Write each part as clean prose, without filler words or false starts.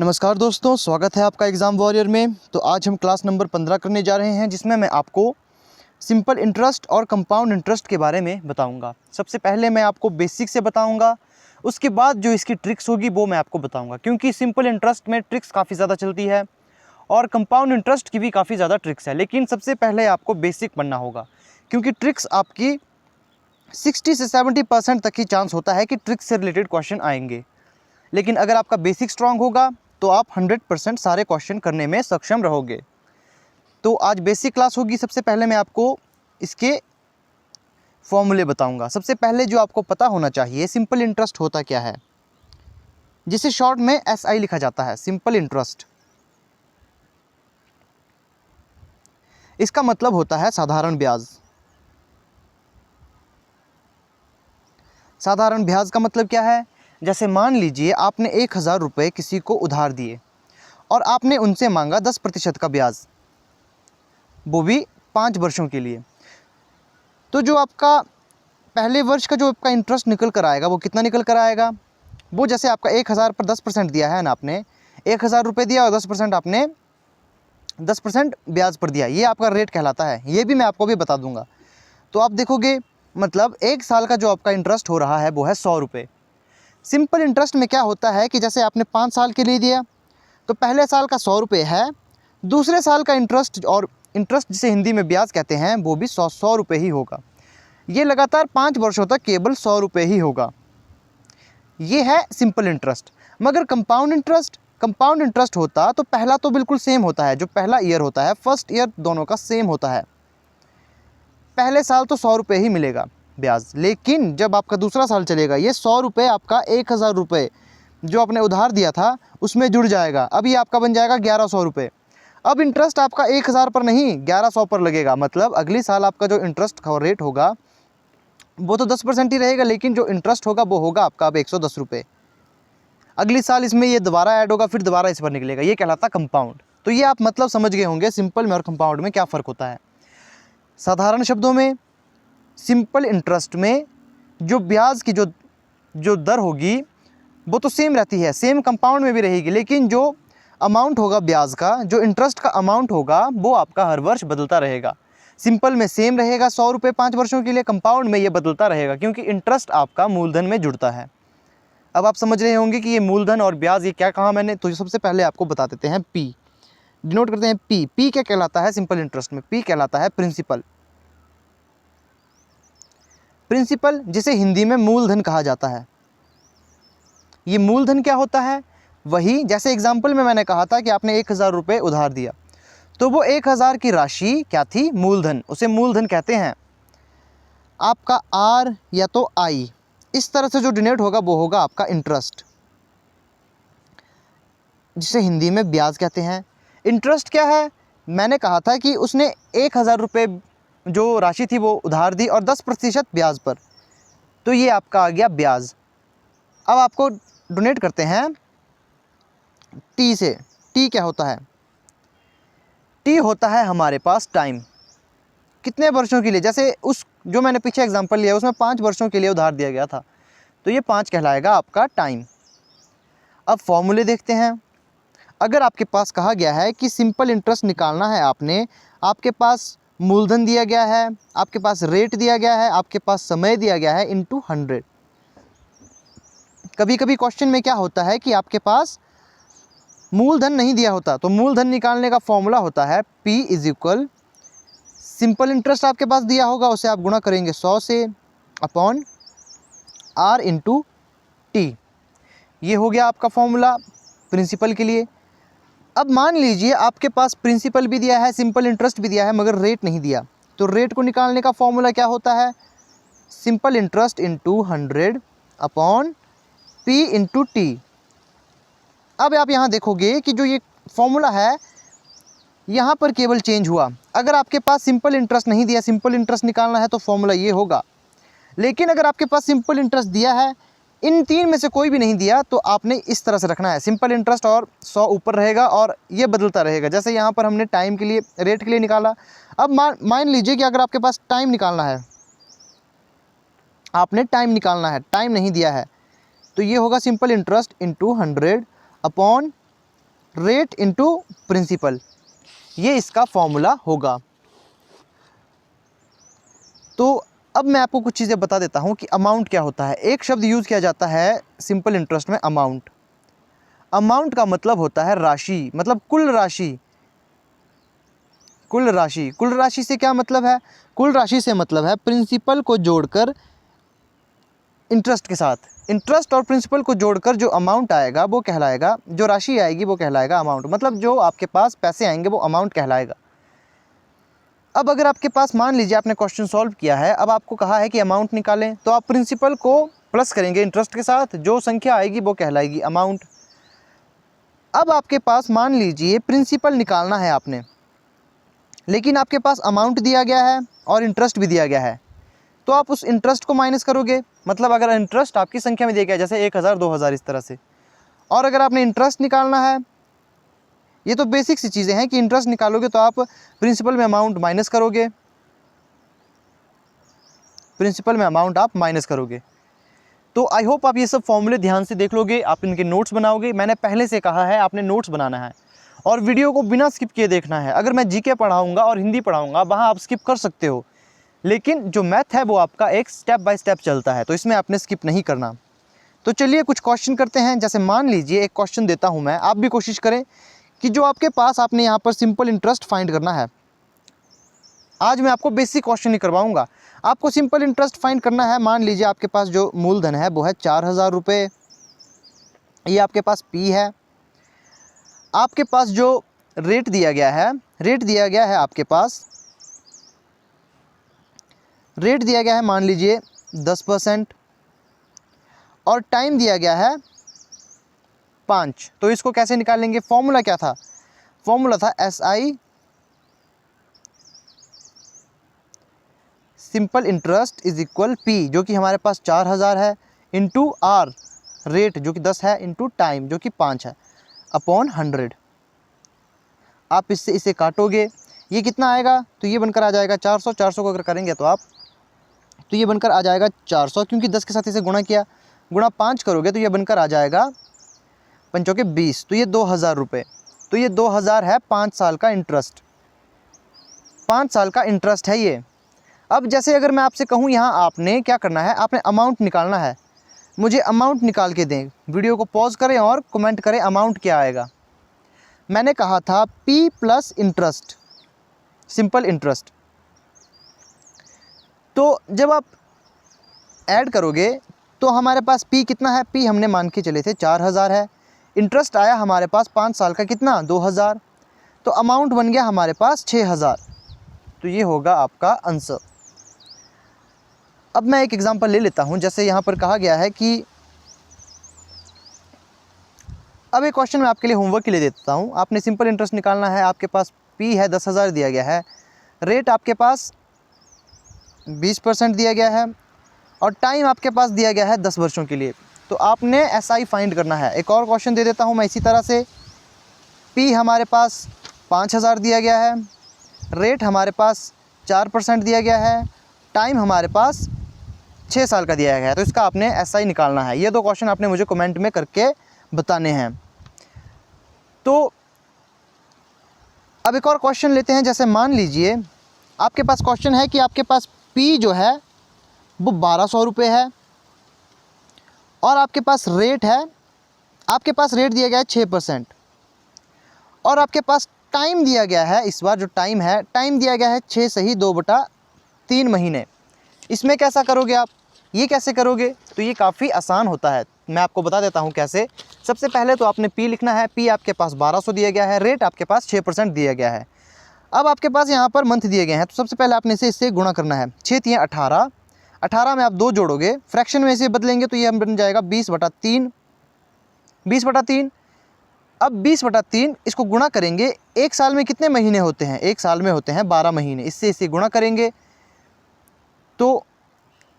नमस्कार दोस्तों, स्वागत है आपका एग्ज़ाम वॉरियर में। तो आज हम क्लास नंबर 15 करने जा रहे हैं, जिसमें मैं आपको सिंपल इंटरेस्ट और कंपाउंड इंटरेस्ट के बारे में बताऊंगा। सबसे पहले मैं आपको बेसिक से बताऊंगा, उसके बाद जो इसकी ट्रिक्स होगी वो मैं आपको बताऊंगा, क्योंकि सिंपल इंटरेस्ट में ट्रिक्स काफ़ी ज़्यादा चलती है और कंपाउंड इंटरेस्ट की भी काफ़ी ज़्यादा ट्रिक्स है। लेकिन सबसे पहले आपको बेसिक बनना होगा, क्योंकि ट्रिक्स आपकी 60 से 70% तक ही चांस होता है कि ट्रिक्स से रिलेटेड क्वेश्चन आएंगे। लेकिन अगर आपका बेसिक स्ट्रांग होगा तो आप 100% सारे क्वेश्चन करने में सक्षम रहोगे। तो आज बेसिक क्लास होगी। सबसे पहले मैं आपको इसके फॉर्मूले बताऊंगा। सबसे पहले जो आपको पता होना चाहिए, सिंपल इंटरेस्ट होता क्या है, जिसे शॉर्ट में SI लिखा जाता है, सिंपल इंटरेस्ट। इसका मतलब होता है साधारण ब्याज। साधारण ब्याज का मतलब क्या है? जैसे मान लीजिए आपने 1000 रुपये किसी को उधार दिए और आपने उनसे मांगा 10% का ब्याज, वो भी 5 वर्षों के लिए। तो जो आपका पहले वर्ष का जो आपका इंटरेस्ट निकल कर आएगा वो कितना निकल कर आएगा? वो जैसे आपका 1000 पर 10% दिया है ना, आपने 1000 रुपये दिया और 10% आपने 10% ब्याज पर दिया, ये आपका रेट कहलाता है। ये भी मैं आपको भी बता दूंगा। तो आप देखोगे, मतलब 1 साल का जो आपका इंटरेस्ट हो रहा है वो है 100 रुपये। सिंपल इंटरेस्ट में क्या होता है कि जैसे आपने 5 साल के लिए दिया तो पहले साल का 100 रुपये है, दूसरे साल का इंटरेस्ट, और इंटरेस्ट जिसे हिंदी में ब्याज कहते हैं, वो भी 100 रुपये ही होगा। ये लगातार 5 वर्षों तक केवल 100 रुपये ही होगा। ये है सिंपल इंटरेस्ट। मगर कंपाउंड इंटरेस्ट होता तो पहला तो बिल्कुल सेम होता है, जो पहला ईयर होता है, फर्स्ट ईयर दोनों का सेम होता है। पहले साल तो 100 रुपये ही मिलेगा ब्याज, लेकिन जब आपका दूसरा साल चलेगा, ये 100 रुपये आपका 1000 रुपये जो आपने उधार दिया था उसमें जुड़ जाएगा। अब ये आपका बन जाएगा 1100 रुपये। अब इंटरेस्ट आपका 1000 पर नहीं 1100 पर लगेगा। मतलब अगली साल आपका जो इंटरेस्ट का रेट होगा वो तो 10% ही रहेगा, लेकिन जो इंटरेस्ट होगा वो होगा आपका अब 110 रुपये। अगली साल इसमें ये दोबारा ऐड होगा, फिर दोबारा इस पर निकलेगा। ये कहलाता कंपाउंड। तो ये आप मतलब समझ गए होंगे सिंपल में और कंपाउंड में क्या फ़र्क होता है। साधारण शब्दों में, सिंपल इंटरेस्ट में जो ब्याज की जो दर होगी वो तो सेम रहती है, सेम कंपाउंड में भी रहेगी, लेकिन जो अमाउंट होगा ब्याज का, जो इंटरेस्ट का अमाउंट होगा, वो आपका हर वर्ष बदलता रहेगा। सिंपल में सेम रहेगा 100 रुपये 5 वर्षों के लिए, कंपाउंड में ये बदलता रहेगा, क्योंकि इंटरेस्ट आपका मूलधन में जुड़ता है। अब आप समझ रहे होंगे कि ये मूलधन और ब्याज ये क्या कहा मैंने। तो सबसे पहले आपको बता देते हैं P, डिनोट करते हैं P। P क्या कहलाता है सिंपल इंटरेस्ट में? P कहलाता है प्रिंसिपल। प्रिंसिपल जिसे हिंदी में मूलधन कहा जाता है। ये मूलधन क्या होता है? वही जैसे एग्जाम्पल में मैंने कहा था कि आपने 1000 रुपये उधार दिया, तो वो 1000 की राशि क्या थी? मूलधन। उसे मूलधन कहते हैं। आपका R या तो I, इस तरह से जो डिनोट होगा वो होगा आपका इंटरेस्ट, जिसे हिंदी में ब्याज कहते हैं। इंटरेस्ट क्या है? मैंने कहा था कि उसने 1000 रुपये जो राशि थी वो उधार दी और 10% ब्याज पर, तो ये आपका आ गया ब्याज। अब आपको डोनेट करते हैं T से। T क्या होता है? T होता है हमारे पास टाइम। कितने वर्षों के लिए? जैसे उस जो मैंने पीछे एग्जांपल लिया उसमें 5 वर्षों के लिए उधार दिया गया था, तो ये 5 कहलाएगा आपका टाइम। अब फॉर्मूले देखते हैं। अगर आपके पास कहा गया है कि सिंपल इंटरेस्ट निकालना है आपने, आपके पास मूलधन दिया गया है, आपके पास रेट दिया गया है, आपके पास समय दिया गया है इंटू 100। कभी कभी क्वेश्चन में क्या होता है कि आपके पास मूलधन नहीं दिया होता, तो मूलधन निकालने का फॉर्मूला होता है P is equal, simple interest आपके पास दिया होगा उसे आप गुणा करेंगे 100 से अपॉन R इंटू T। ये हो गया आपका फॉर्मूला प्रिंसिपल के लिए। अब मान लीजिए आपके पास प्रिंसिपल भी दिया है, सिंपल इंटरेस्ट भी दिया है, मगर रेट नहीं दिया, तो रेट को निकालने का फॉर्मूला क्या होता है? Simple interest into 100 upon P into T। अब आप यहाँ देखोगे कि जो ये फॉर्मूला है यहाँ पर केवल चेंज हुआ। अगर आपके पास सिंपल इंटरेस्ट नहीं दिया, सिंपल इंटरेस्ट निकालना है, तो फॉर्मूला ये होगा। लेकिन अगर आपके पास सिंपल इंटरेस्ट दिया है, इन तीन में से कोई भी नहीं दिया, तो आपने इस तरह से रखना है, सिंपल इंटरेस्ट और 100 ऊपर रहेगा और ये बदलता रहेगा। जैसे यहाँ पर हमने टाइम के लिए, रेट के लिए निकाला। अब मान लीजिए कि अगर आपके पास टाइम निकालना है, आपने टाइम निकालना है, टाइम नहीं दिया है, तो ये होगा simple interest into 100 upon rate into principal, ये इसका फॉर्मूला होगा। तो अब मैं आपको कुछ चीज़ें बता देता हूँ कि अमाउंट क्या होता है। एक शब्द यूज़ किया जाता है सिंपल इंटरेस्ट में, अमाउंट। अमाउंट का मतलब होता है राशि, मतलब कुल राशि। कुल राशि, कुल राशि से क्या मतलब है? कुल राशि से मतलब है प्रिंसिपल को जोड़कर इंटरेस्ट के साथ, इंटरेस्ट और प्रिंसिपल को जोड़कर जो अमाउंट आएगा वो कहलाएगा, जो राशि आएगी वो कहलाएगा अमाउंट। मतलब जो आपके पास पैसे आएंगे वो अमाउंट कहलाएगा। अब अगर आपके पास, मान लीजिए आपने क्वेश्चन सॉल्व किया है, अब आपको कहा है कि अमाउंट निकालें, तो आप प्रिंसिपल को प्लस करेंगे इंटरेस्ट के साथ, जो संख्या आएगी वो कहलाएगी अमाउंट। अब आपके पास मान लीजिए प्रिंसिपल निकालना है आपने, लेकिन आपके पास अमाउंट दिया गया है और इंटरेस्ट भी दिया गया है, तो आप उस इंटरेस्ट को माइनस करोगे। मतलब अगर इंटरेस्ट आपकी संख्या में दिया गया है, जैसे 1000 2000 इस तरह से, और अगर आपने इंटरेस्ट निकालना है, ये तो बेसिक सी चीज़ें हैं कि इंटरेस्ट निकालोगे तो आप प्रिंसिपल में अमाउंट माइनस करोगे, प्रिंसिपल में अमाउंट आप माइनस करोगे। तो आई होप आप ये सब फॉर्मूले ध्यान से देख लोगे, आप इनके नोट्स बनाओगे। मैंने पहले से कहा है आपने नोट्स बनाना है और वीडियो को बिना स्किप किए देखना है। अगर मैं जीके पढ़ाऊंगा और हिंदी पढ़ाऊंगा वहाँ आप स्किप कर सकते हो, लेकिन जो मैथ है वो आपका एक स्टेप बाय स्टेप चलता है, तो इसमें आपने स्किप नहीं करना। तो चलिए कुछ क्वेश्चन करते हैं। जैसे मान लीजिए एक क्वेश्चन देता हूँ मैं, आप भी कोशिश करें कि जो आपके पास, आपने यहाँ पर सिंपल इंटरेस्ट फाइंड करना है। आज मैं आपको बेसिक क्वेश्चन नहीं करवाऊंगा, आपको सिंपल इंटरेस्ट फाइंड करना है। मान लीजिए आपके पास जो मूलधन है वो है 4000 रुपये, ये आपके पास पी है। आपके पास जो रेट दिया गया है, रेट दिया गया है आपके पास, रेट दिया गया है मान लीजिए 10%, और टाइम दिया गया है 5। तो इसको कैसे निकालेंगे? फॉर्मूला क्या था? फॉर्मूला था SI, simple interest is equal P, जो कि हमारे पास 4000 है, इंटू आर रेट जो कि 10 है, इंटू टाइम जो कि 5 है, अपॉन 100। आप इससे इसे काटोगे, ये कितना आएगा? तो ये बनकर आ जाएगा 400। 400 को अगर करेंगे तो आप, तो ये बनकर आ जाएगा 400, क्योंकि 10 के साथ इसे गुणा किया, गुणा 5 करोगे तो ये बनकर आ जाएगा 5 के 20, तो ये 2000 रुपये। तो ये 2000 है 5 साल का इंटरेस्ट, 5 साल का इंटरेस्ट है ये। अब जैसे अगर मैं आपसे कहूँ यहाँ आपने क्या करना है, आपने अमाउंट निकालना है, मुझे अमाउंट निकाल के दें। वीडियो को पॉज करें और कमेंट करें अमाउंट क्या आएगा। मैंने कहा था P plus interest, simple interest. तो जब आप ऐड करोगे तो हमारे पास P कितना है? P हमने मान के चले थे 4000 है, इंटरेस्ट आया हमारे पास 5 साल का कितना? 2000, तो अमाउंट बन गया हमारे पास 6000। तो ये होगा आपका आंसर। अब मैं एक एग्जांपल ले लेता हूं। जैसे यहाँ पर कहा गया है कि, अब एक क्वेश्चन मैं आपके लिए होमवर्क के लिए देता हूं। आपने सिंपल इंटरेस्ट निकालना है, आपके पास P है 10,000 दिया गया है, रेट आपके पास 20% दिया गया है, और टाइम आपके पास दिया गया है 10 वर्षों के लिए। तो आपने SI फाइंड करना है। एक और क्वेश्चन दे देता हूँ मैं इसी तरह से। P हमारे पास 5,000 दिया गया है, रेट हमारे पास 4% दिया गया है, टाइम हमारे पास 6 साल का दिया गया है। तो इसका आपने SI निकालना है। ये दो क्वेश्चन आपने मुझे कमेंट में करके बताने हैं। तो अब एक और क्वेश्चन लेते हैं। जैसे मान लीजिए आपके पास क्वेश्चन है कि आपके पास P जो है वो 1200 रुपये है, और आपके पास रेट है, आपके पास रेट दिया गया है 6%, और आपके पास टाइम दिया गया है, इस बार जो टाइम है, टाइम दिया गया है 6 सही 2/3 महीने। इसमें कैसा करोगे आप? ये कैसे करोगे? तो ये काफ़ी आसान होता है, मैं आपको बता देता हूँ कैसे। सबसे पहले तो आपने P लिखना है। P आपके पास 1200 दिया गया है, रेट आपके पास 6% दिया गया है। अब आपके पास यहाँ पर मंथ दिए गए हैं, तो सबसे पहले आपने इससे गुणा करना है। 6 × 18, 18 में आप 2 जोड़ोगे, फ्रैक्शन में इसे बदलेंगे तो ये बन जाएगा 20/3, 20/3। अब 20/3 इसको गुणा करेंगे, एक साल में कितने महीने होते हैं? एक साल में होते हैं 12 महीने। इससे इसे गुणा करेंगे तो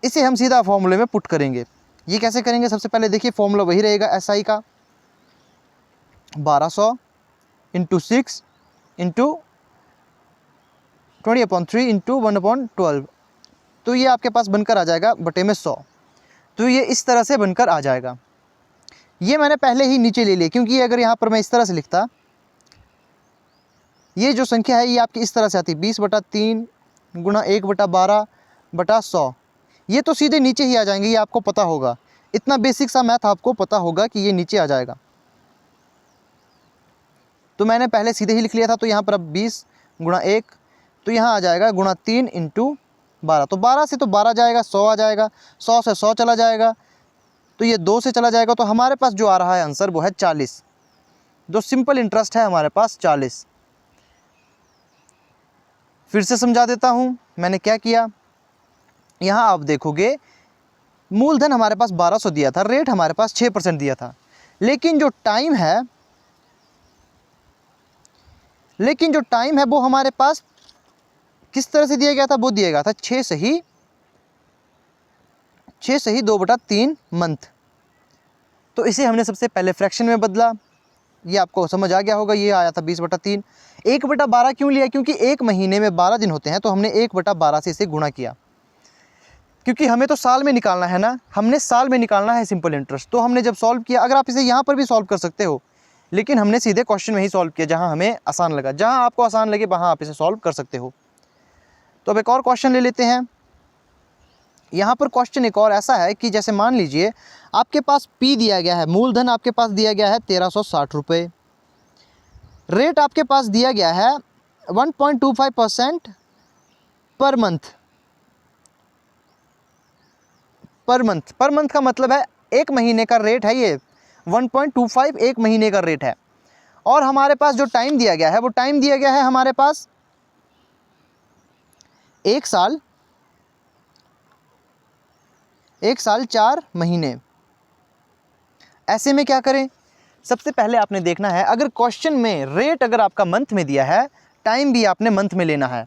इसे हम सीधा फॉर्मूले में पुट करेंगे। ये कैसे करेंगे? सबसे पहले देखिए फॉर्मूला वही रहेगा SI का, 1200 × 6 × 20/3 × 1/12। तो ये आपके पास बनकर आ जाएगा बटे में 100। तो ये इस तरह से बनकर आ जाएगा। ये मैंने पहले ही नीचे ले लिया, क्योंकि अगर यहाँ पर मैं इस तरह से लिखता ये जो संख्या है ये आपकी इस तरह से आती है 20/3 गुणा 1/12/100। ये तो सीधे नीचे ही आ जाएंगे, ये आपको पता होगा, इतना बेसिक सा मैथ आपको पता होगा कि ये नीचे आ जाएगा। तो मैंने पहले सीधे ही लिख लिया था, तो यहाँ पर अब 20 गुणा 1, तो यहाँ आ जाएगा गुणा 3 × 12। तो 12 से तो 12 जाएगा, 100 आ जाएगा, 100 से 100 चला जाएगा, तो ये 2 से चला जाएगा, तो हमारे पास जो आ रहा है आंसर वो है 40। जो सिंपल इंटरेस्ट है हमारे पास 40। फिर से समझा देता हूँ मैंने क्या किया। यहाँ आप देखोगे मूलधन हमारे पास 1200 दिया था, रेट हमारे पास 6% दिया था, लेकिन जो टाइम है वो हमारे पास किस तरह से दिया गया था, वो दिया गया था 6 से ही 2/3 मंथ। तो इसे हमने सबसे पहले फ्रैक्शन में बदला, ये आपको समझ आ गया होगा, ये आया था 20/3। 1/12 क्यों लिया, क्योंकि एक महीने में 12 दिन होते हैं, तो हमने 1/12 से इसे गुणा किया, क्योंकि हमें तो साल में निकालना है ना, हमने साल में निकालना है सिंपल इंटरेस्ट। तो हमने जब सॉल्व किया, अगर आप इसे यहाँ पर भी सॉल्व कर सकते हो, लेकिन हमने सीधे क्वेश्चन में ही सॉल्व किया जहाँ हमें आसान लगा। जहाँ आपको आसान लगे वहाँ आप इसे सॉल्व कर सकते हो। तो अब एक और क्वेश्चन ले लेते हैं। यहाँ पर क्वेश्चन एक और ऐसा है कि जैसे मान लीजिए आपके पास P दिया गया है, मूलधन आपके पास दिया गया है 1360 रुपये, रेट आपके पास दिया गया है 1.25% पर मंथ। पर मंथ का मतलब है एक महीने का रेट है, ये 1.25 एक महीने का रेट है। और हमारे पास जो टाइम दिया गया है वो टाइम दिया गया है हमारे पास 1 साल 4 महीने। ऐसे में क्या करें, सबसे पहले आपने देखना है, अगर क्वेश्चन में रेट अगर आपका मंथ में दिया है, टाइम भी आपने मंथ में लेना है।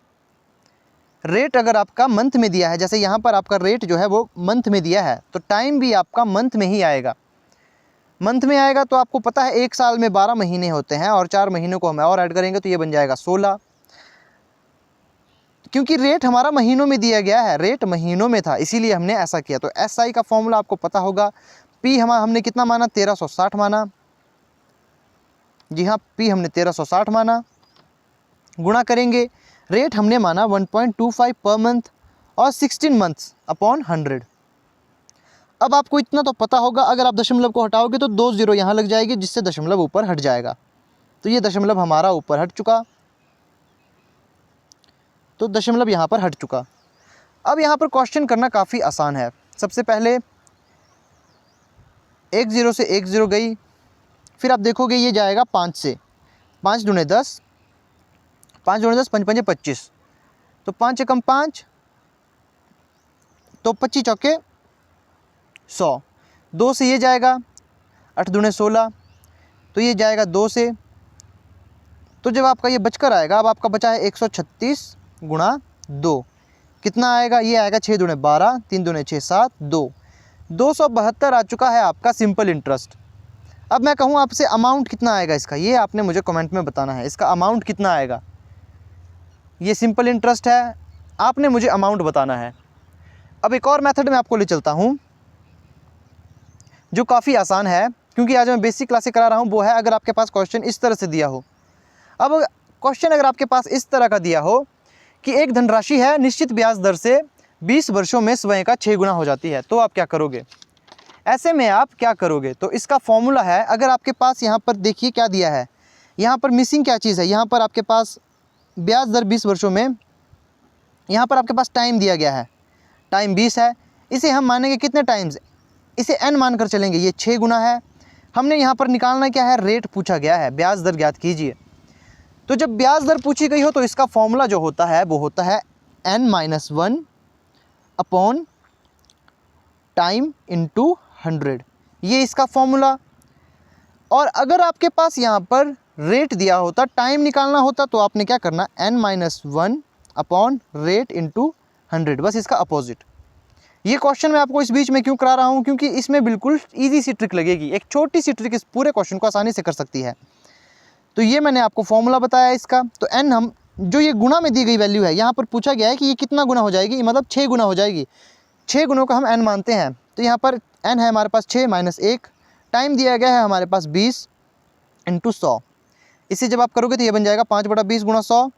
रेट अगर आपका मंथ में दिया है, जैसे यहाँ पर आपका रेट जो है वो मंथ में दिया है, तो टाइम भी आपका मंथ में ही आएगा। मंथ में आएगा तो आपको पता है 1 साल में 12 महीने होते हैं, और 4 महीनों को हम और ऐड करेंगे तो ये बन जाएगा 16। क्योंकि रेट हमारा महीनों में दिया गया है, रेट महीनों में था, इसीलिए हमने ऐसा किया। तो SI का फॉर्मूला आपको पता होगा, P हमने कितना माना, 1360 माना। जी हाँ, P हमने 1360 माना, गुणा करेंगे, रेट हमने माना 1.25 पर मंथ और 16 मंथ्स अपॉन 100। अब आपको इतना तो पता होगा, अगर आप दशमलव को हटाओगे तो 2 0 यहाँ लग जाएगी, जिससे दशमलव ऊपर हट जाएगा। तो ये दशमलव हमारा ऊपर हट चुका, तो दशमलव यहाँ पर हट चुका। अब यहाँ पर क्वेश्चन करना काफ़ी आसान है। सबसे पहले 1 0 से 1 0 गई, फिर आप देखोगे ये जाएगा 5 से, 5 दूने 10, 5 दूने 10, 5 5 25, तो 5 एकम 5, तो 25 चौके 100। 2 से ये जाएगा, 8 दूने 16, तो ये जाएगा 2 से। तो जब आपका ये बचकर आएगा, अब आपका बचा है 136 गुणा 2, कितना आएगा, ये आएगा 6 दूने 12, 3 दूने 6 7 2, 272 आ चुका है आपका सिंपल इंटरेस्ट। अब मैं कहूँ आपसे अमाउंट कितना आएगा इसका, ये आपने मुझे कमेंट में बताना है, इसका अमाउंट कितना आएगा। ये सिंपल इंटरेस्ट है, आपने मुझे अमाउंट बताना है। अब एक और मेथड में आपको ले चलता हूँ जो काफ़ी आसान है, क्योंकि आज मैं बेसिक क्लासेस करा रहा हूँ। वो है अगर आपके पास क्वेश्चन इस तरह से दिया हो। अब क्वेश्चन अगर आपके पास इस तरह का दिया हो कि एक धनराशि है, निश्चित ब्याज दर से 20 वर्षों में स्वयं का 6 गुना हो जाती है, तो आप क्या करोगे। ऐसे में आप क्या करोगे, तो इसका फॉर्मूला है, अगर आपके पास यहाँ पर देखिए क्या दिया है, यहाँ पर मिसिंग क्या चीज़ है, यहाँ पर आपके पास ब्याज दर 20 वर्षों में, यहाँ पर आपके पास टाइम दिया गया है, टाइम 20 है, इसे हम मानेंगे कितने टाइम्स, इसे n मान कर चलेंगे, ये 6 गुना है। हमने यहाँ पर निकालना क्या है, रेट पूछा गया है, ब्याज दर ज्ञात कीजिए। तो जब ब्याज दर पूछी गई हो तो इसका फॉर्मूला जो होता है वो होता है n-1 अपॉन टाइम इंटू 100, ये इसका फॉर्मूला। और अगर आपके पास यहाँ पर रेट दिया होता, टाइम निकालना होता, तो आपने क्या करना, n-1 अपॉन रेट इंटू 100, बस इसका अपोजिट। ये क्वेश्चन मैं आपको इस बीच में क्यों करा रहा हूँ, क्योंकि इसमें बिल्कुल इजी सी ट्रिक लगेगी, एक छोटी सी ट्रिक इस पूरे क्वेश्चन को आसानी से कर सकती है। तो ये मैंने आपको फॉर्मूला बताया इसका। तो n हम जो ये गुना में दी गई वैल्यू है, यहाँ पर पूछा गया है कि ये कितना गुना हो जाएगी, मतलब 6 गुना हो जाएगी, 6 गुनों का हम n मानते हैं। तो यहाँ पर n है हमारे पास 6 - 1, टाइम दिया गया है हमारे पास 20 × 100, इसे जब आप करोगे तो ये बन जाएगा 5/20 गुणा 100,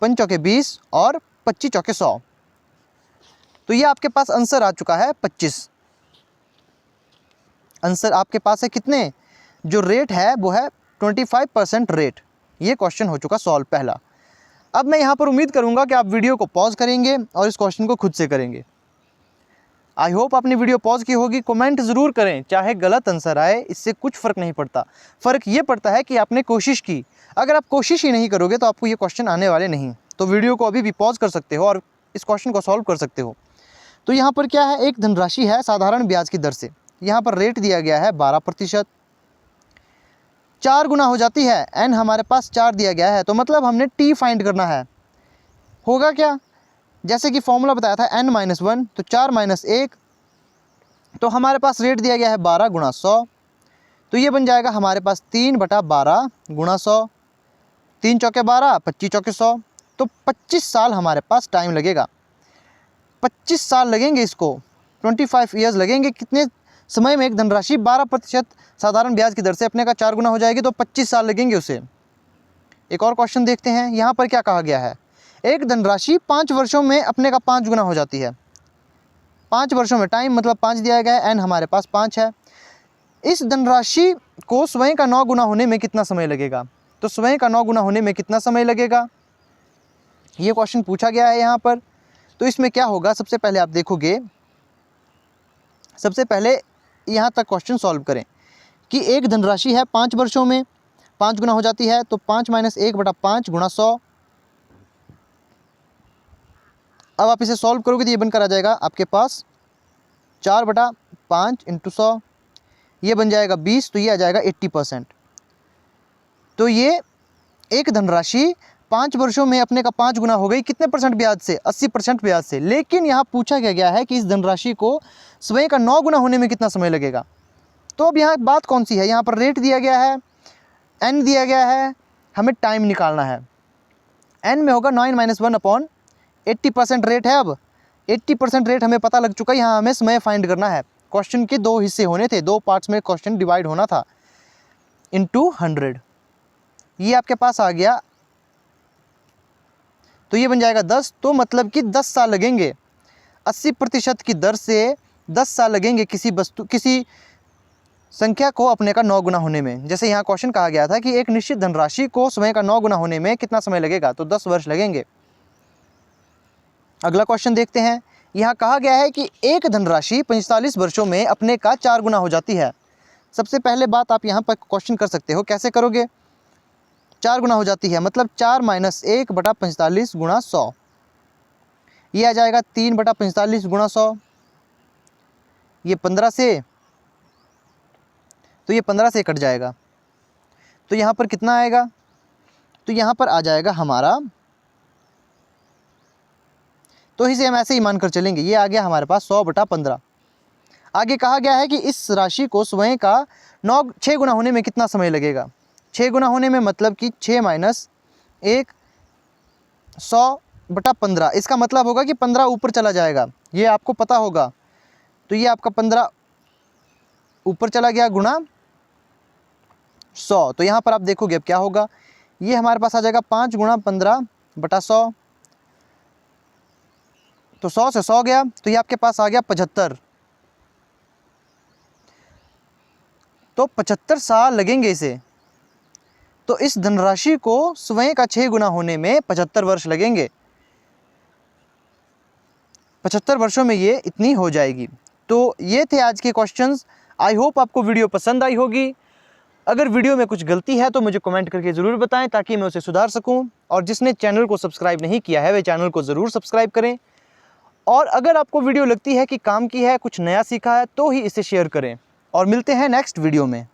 5 चौके 20 और 25 चौके 100। तो ये आपके पास आंसर आ चुका है 25। आंसर आपके पास है कितने, जो रेट है वो है 25% रेट। ये क्वेश्चन हो चुका सॉल्व पहला। अब मैं यहाँ पर उम्मीद करूँगा कि आप वीडियो को पॉज करेंगे और इस क्वेश्चन को खुद से करेंगे। आई होप आपने वीडियो पॉज की होगी। कमेंट ज़रूर करें, चाहे गलत आंसर आए इससे कुछ फ़र्क नहीं पड़ता। फ़र्क ये पड़ता है कि आपने कोशिश की। अगर आप कोशिश ही नहीं करोगे तो आपको ये क्वेश्चन आने वाले नहीं। तो वीडियो को अभी भी पॉज कर सकते हो और इस क्वेश्चन को सॉल्व कर सकते हो। तो यहाँ पर क्या है, एक धनराशि है साधारण ब्याज की दर से। यहाँ पर रेट दिया गया है 12%। 4 गुना हो जाती है, n हमारे पास 4 दिया गया है, तो मतलब हमने t फाइंड करना है। होगा क्या, जैसे कि फॉर्मूला बताया था n-1, तो 4 - 1, तो हमारे पास रेट दिया गया है 12 गुणा 100, तो ये बन जाएगा हमारे पास 3/12 गुणा 100, 3 चौके 12, 25 चौके 100, तो 25 साल हमारे पास टाइम लगेगा। 25 साल लगेंगे इसको, 25 ईयर्स लगेंगे। कितने समय में एक धनराशि 12% साधारण ब्याज की दर से अपने का 4 गुना हो जाएगी, तो 25 साल लगेंगे उसे। एक और क्वेश्चन देखते हैं। यहाँ पर क्या कहा गया है, एक धनराशि 5 वर्षों में अपने का 5 गुना हो जाती है। 5 वर्षों में, टाइम मतलब 5 दिया गया है, n हमारे पास 5 है। इस धनराशि को स्वयं का 9 गुना होने में कितना समय लगेगा, तो स्वयं का 9 गुना होने में कितना समय लगेगा, ये क्वेश्चन पूछा गया है यहाँ पर। तो इसमें क्या होगा, सबसे पहले आप देखोगे, सबसे पहले यहाँ तक क्वेश्चन सॉल्व करें कि एक धनराशि है 5 वर्षों में 5 गुना हो जाती है, तो 5 - 1/5 गुणा 100। अब आप इसे सॉल्व करोगे तो ये बनकर आ जाएगा आपके पास 4/5 × 100, ये बन जाएगा 20, तो ये आ जाएगा 80%। तो ये एक धनराशि 5 वर्षों में अपने का 5 गुना हो गई, कितने परसेंट ब्याज से, 80% ब्याज से। लेकिन यहाँ पूछा गया है कि इस धनराशि को स्वयं का 9 गुना होने में कितना समय लगेगा। तो अब यहाँ बात कौन सी है, यहाँ पर रेट दिया गया है, n दिया गया है, हमें टाइम निकालना है। n में होगा 9-1/80% रेट है। अब 80% रेट हमें पता लग चुका है, यहाँ हमें समय फाइंड करना है। क्वेश्चन के 2 हिस्से होने थे, 2 पार्ट्स में क्वेश्चन डिवाइड होना था, इनटू 100। ये आपके पास आ गया, तो ये बन जाएगा 10, तो मतलब कि 10 साल लगेंगे। 80% की दर से 10 साल लगेंगे किसी संख्या को अपने का 9 गुना होने में। जैसे यहाँ क्वेश्चन कहा गया था कि एक निश्चित धनराशि को स्वयं का 9 गुना होने में कितना समय लगेगा, तो 10 वर्ष लगेंगे। अगला क्वेश्चन देखते हैं। यहाँ कहा गया है कि एक धनराशि 45 वर्षों में अपने का 4 गुना हो जाती है। सबसे पहले बात आप यहाँ पर क्वेश्चन कर सकते हो, कैसे करोगे, 4 गुना हो जाती है मतलब 4 - 1/45 गुणा 100, ये आ जाएगा 3/45 गुणा 100, ये 15 से, तो ये 15 से कट जाएगा, तो यहाँ पर कितना आएगा, तो यहाँ पर आ जाएगा हमारा, तो इसे हम ऐसे ही मानकर चलेंगे, ये आ गया हमारे पास 100/15। आगे कहा गया है कि इस राशि को स्वयं का 6 गुना होने में कितना समय लगेगा। 6 गुना होने में मतलब कि 6 - 1 100/15, इसका मतलब होगा कि 15 ऊपर चला जाएगा, ये आपको पता होगा। तो ये आपका 15 ऊपर चला गया गुणा 100, तो यहाँ पर आप देखोगे अब क्या होगा, ये हमारे पास आ जाएगा 5 × 15/100, तो 100 से 100 गया, तो ये आपके पास आ गया 75, तो 75 साल लगेंगे इसे। तो इस धनराशि को स्वयं का 6 गुना होने में 75 वर्ष लगेंगे। 75 वर्षों में ये इतनी हो जाएगी। तो ये थे आज के क्वेश्चंस। आई होप आपको वीडियो पसंद आई होगी। अगर वीडियो में कुछ गलती है तो मुझे कमेंट करके ज़रूर बताएं ताकि मैं उसे सुधार सकूं। और जिसने चैनल को सब्सक्राइब नहीं किया है वे चैनल को ज़रूर सब्सक्राइब करें। और अगर आपको वीडियो लगती है कि काम की है, कुछ नया सीखा है, तो ही इसे शेयर करें। और मिलते हैं नेक्स्ट वीडियो में।